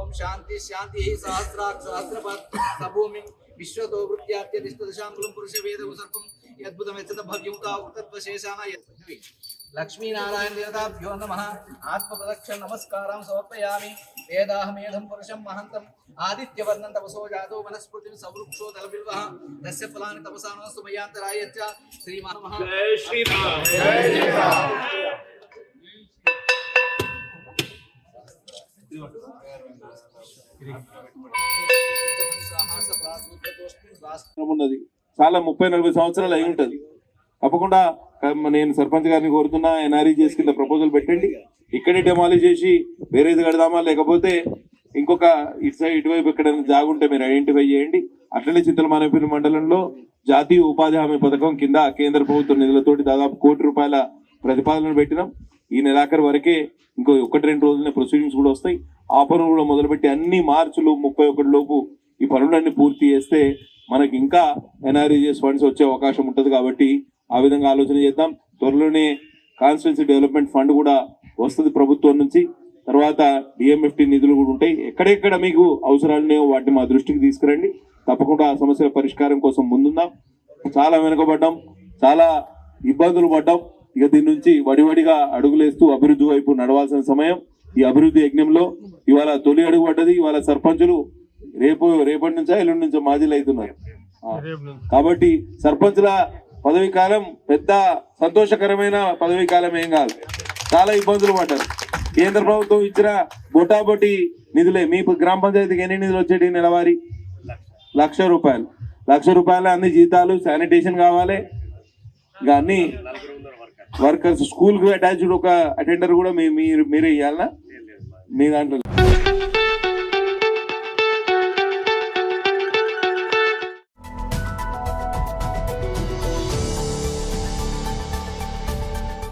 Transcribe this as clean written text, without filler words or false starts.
ओम शांति शांति सहस्राक्ष सहस्रपद सबूमि विश्वतो वृत्त्यात्यदिष्टदशांकुलं पुरुषवेद उसर्गं यद्भुतमेतद भव्यमुता उक्तत्वशेषाण यद्भवि लक्ष्मी नारायण देवताभ्यो नमः आत्मप्रदक्षिण नमस्कारां समर्पयामि वेदाहमेधं पुरुषं महन्तम् आदित्यवर्णं तपसो जातो वनस्पतिं सवृक्षो दलबिल्वः तस्य फलानि तपसा नस्तु मयान्तराय च श्रीमन्मः जय श्रीराम जय श्रीराम ఉన్నది చాలా 30-40 సంవత్సరాలు అయి ఉంటది. తప్పకుండా నేను సర్పంచ్ గారిని కోరుతున్నా, ఎన్ఆర్ఈజీఎస్ కింద ప్రపోజల్ పెట్టండి. ఇక్కడే డెమాలిష్ చేసి వేరేది కడదామా, లేకపోతే ఇంకొక ఇటువైపు ఎక్కడైనా జాగుంటే మీరు ఐడెంటిఫై చేయండి. అట్లనే చింతలమానేపల్లి మండలంలో జాతీయ ఉపాధి హామీ పథకం కింద కేంద్ర ప్రభుత్వ నిధులతోటి దాదాపు ₹1 కోటి ప్రతిపాదన పెట్టినాం. ఈ నెలాఖరు వరకే ఇంకో 1-2 రోజులనే ప్రొసీడింగ్స్ కూడా వస్తాయి. ఆ పనులు కూడా మొదలుపెట్టి అన్ని మార్చిలో 31 లోపు ఈ పనులన్నీ పూర్తి చేస్తే మనకి ఇంకా ఎన్ఆర్ఈజీఎస్ ఫండ్స్ వచ్చే అవకాశం ఉంటుంది. కాబట్టి ఆ విధంగా ఆలోచన చేద్దాం. త్వరలోనే కాన్స్టిట్యున్సీ డెవలప్మెంట్ ఫండ్ కూడా వస్తుంది ప్రభుత్వం నుంచి. తర్వాత డిఎంఎఫ్టి నిధులు కూడా ఉంటాయి. ఎక్కడెక్కడ మీకు అవసరాలున్నాయో వాటిని మా దృష్టికి తీసుకురండి. తప్పకుండా ఆ సమస్యల పరిష్కారం కోసం ముందుందాం. చాలా వెనుకబడ్డాం, చాలా ఇబ్బందులు పడ్డాం. ఇక దీని నుంచి వడివడిగా అడుగులేస్తూ అభివృద్ధి వైపు నడవాల్సిన సమయం. ఈ అభివృద్ధి యజ్ఞంలో ఇవాళ తొలి అడుగు పడ్డది. ఇవాళ సర్పంచులు రేపటి నుంచా ఎల్లుండి నుంచో మాజీలు అవుతున్నారు. కాబట్టి సర్పంచుల పదవీ కాలం పెద్ద సంతోషకరమైన పదవీ కాలం ఏం కాదు. చాలా ఇబ్బందులు పడ్డారు. కేంద్ర ప్రభుత్వం ఇచ్చిన బొటాబొటి నిధులే. మీ గ్రామ పంచాయతీకి ఎన్ని నిధులు వచ్చేటి నెలవారీ? ₹1,00,000 అన్ని జీతాలు, శానిటేషన్ కావాలి. ఇక అన్ని వర్కర్స్, స్కూల్ కు అటాచ్డ్ ఒక అటెండర్ కూడా మీరే ఇవ్వాలనా మీ దాంట్లో?